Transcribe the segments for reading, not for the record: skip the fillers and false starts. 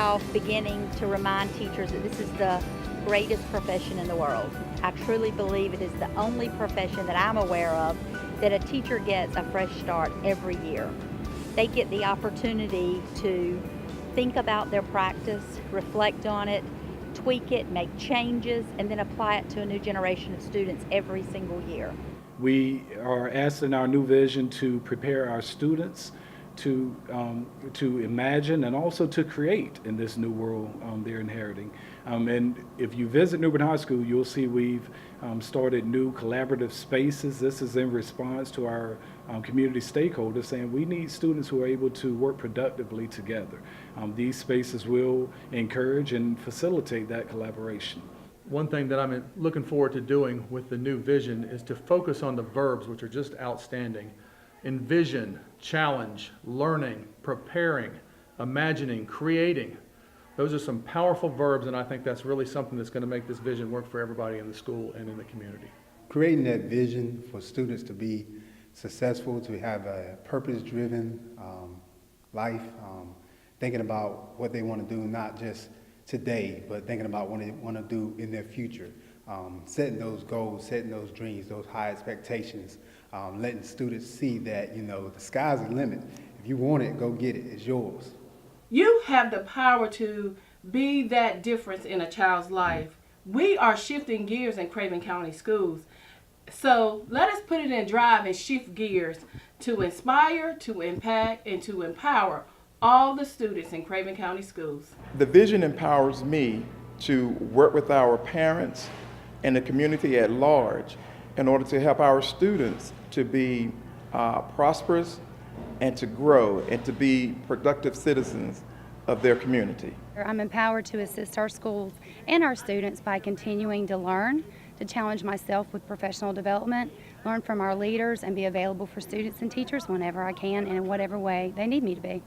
off beginning to remind teachers that this is the greatest profession in the world. I truly believe it is the only profession that I'm aware of that a teacher gets a fresh start every year. They get the opportunity to think about their practice, reflect on it, tweak it, make changes, and then apply it to a new generation of students every single year. We are asked in our new vision to prepare our students to imagine and also to create in this new world they're inheriting. And if you visit New Bern High School, you'll see we've started new collaborative spaces. This is in response to our community stakeholders saying we need students who are able to work productively together. These spaces will encourage and facilitate that collaboration. One thing that I'm looking forward to doing with the new vision is to focus on the verbs, which are just outstanding. Envision, challenge, learning, preparing, imagining, creating. Those are some powerful verbs, and I think that's really something that's going to make this vision work for everybody in the school and in the community. Creating that vision for students to be successful, to have a purpose-driven life, thinking about what they want to do, not just today, but thinking about what they want to do in their future, setting those goals, setting those dreams, those high expectations, letting students see that, the sky's the limit. If you want it, go get it. It's yours. You have the power to be that difference in a child's life. We are shifting gears in Craven County Schools. So let us put it in drive and shift gears to inspire, to impact, and to empower all the students in Craven County Schools. The vision empowers me to work with our parents and the community at large in order to help our students to be prosperous and to grow and to be productive citizens of their community. I'm empowered to assist our schools and our students by continuing to learn, to challenge myself with professional development, learn from our leaders, and be available for students and teachers whenever I can and in whatever way they need me to be.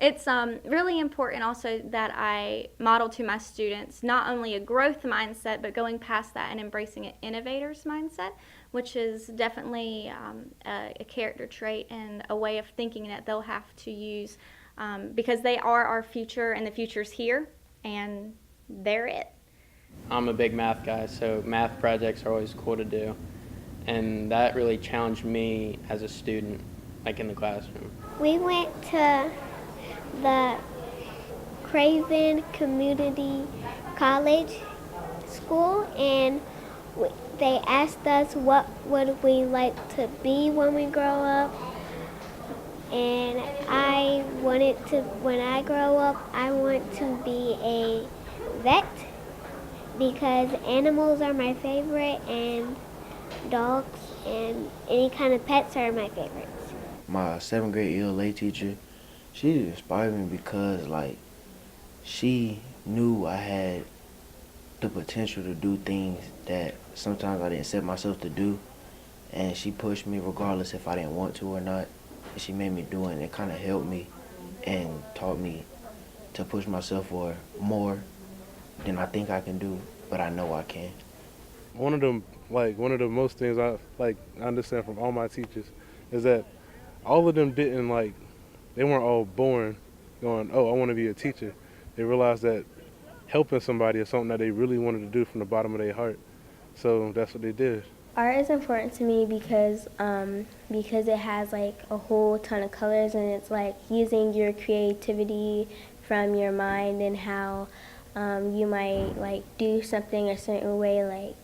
It's really important also that I model to my students not only a growth mindset, but going past that and embracing an innovator's mindset, which is definitely a character trait and a way of thinking that they'll have to use because they are our future and the future's here and they're it. I'm a big math guy, so math projects are always cool to do, and that really challenged me as a student, like in the classroom. We went to the Craven Community College School, and they asked us what would we like to be when we grow up, and I wanted to, when I grow up, I want to be a vet because animals are my favorite and dogs and any kind of pets are my favorites. My 7th grade ELA teacher, she inspired me because she knew I had the potential to do things that sometimes I didn't set myself to do, and she pushed me regardless if I didn't want to or not, and she made me do it, and it kind of helped me and taught me to push myself for more than I think I can do, but I know I can. One of the most things I understand from all my teachers is that all of them didn't they weren't all born going, oh, I want to be a teacher. They realized that helping somebody is something that they really wanted to do from the bottom of their heart. So that's what they did. Art is important to me because it has a whole ton of colors, and it's using your creativity from your mind and how you might do something a certain way.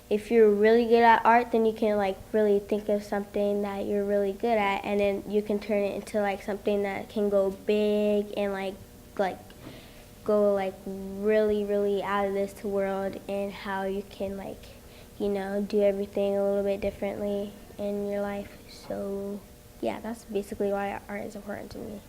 If you're really good at art, then you can really think of something that you're really good at, and then you can turn it into something that can go big and go really, really out of this world, and how you can do everything a little bit differently in your life. So yeah, that's basically why art is important to me.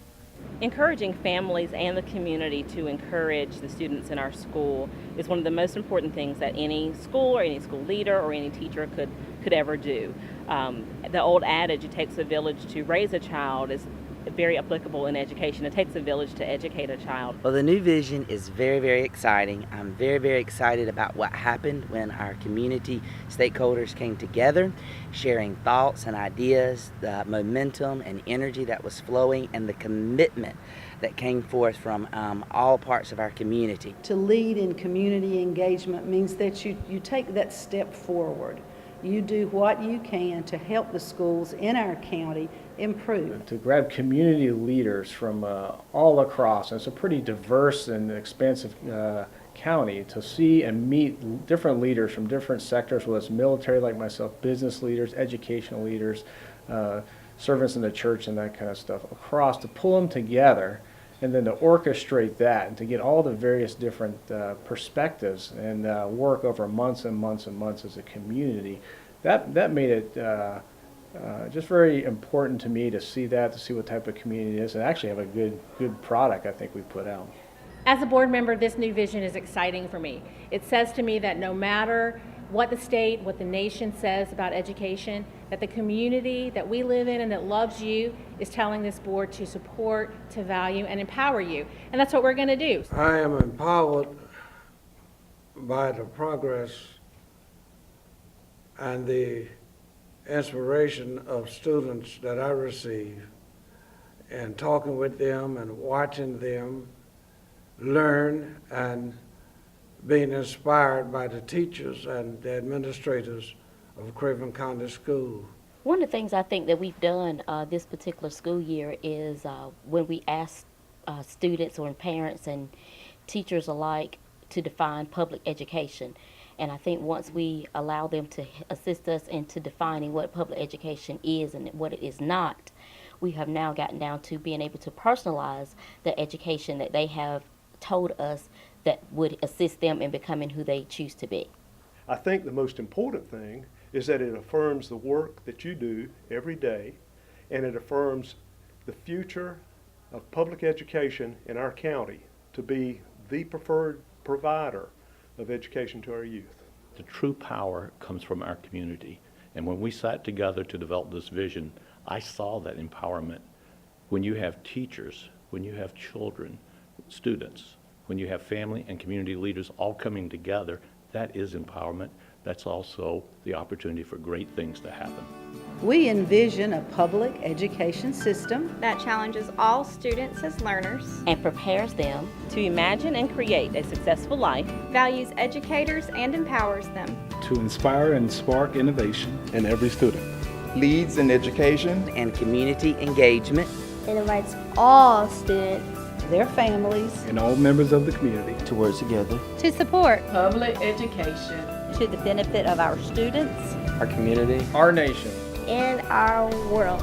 Encouraging families and the community to encourage the students in our school is one of the most important things that any school or any school leader or any teacher could ever do. The old adage, it takes a village to raise a child, is very applicable in education. It takes a village to educate a child. Well, the new vision is very, very exciting. I'm very, very excited about what happened when our community stakeholders came together, sharing thoughts and ideas, the momentum and energy that was flowing, and the commitment that came forth from all parts of our community. To lead in community engagement means that you take that step forward. You do what you can to help the schools in our county improve. To grab community leaders from all across, and it's a pretty diverse and expansive county, to see and meet different leaders from different sectors, whether it's military like myself, business leaders, educational leaders, servants in the church and that kind of stuff across, to pull them together and then to orchestrate that and to get all the various different perspectives and work over months and months and months as a community. That made it just very important to me to see that, to see what type of community it is, and actually have a good product I think we put out. As a board member, this new vision is exciting for me. It says to me that no matter what the state, what the nation says about education, that the community that we live in and that loves you is telling this board to support, to value, and empower you. And that's what we're going to do. I am empowered by the progress and the inspiration of students that I receive, and talking with them and watching them learn and being inspired by the teachers and the administrators of Craven County School. One of the things I think that we've done this particular school year is when we ask students or parents and teachers alike to define public education. And I think once we allow them to assist us into defining what public education is and what it is not, we have now gotten down to being able to personalize the education that they have told us that would assist them in becoming who they choose to be. I think the most important thing is that it affirms the work that you do every day, and it affirms the future of public education in our county to be the preferred provider of education to our youth. The true power comes from our community. And when we sat together to develop this vision, I saw that empowerment. When you have teachers, when you have children, students, when you have family and community leaders all coming together, that is empowerment. That's also the opportunity for great things to happen. We envision a public education system that challenges all students as learners and prepares them to imagine and create a successful life, values educators and empowers them To inspire and spark innovation in every student, leads in education and community engagement. It invites all students, their families, and all members of the community to work together To support Public education. To the benefit of our students, Our community, Our nation. and our world.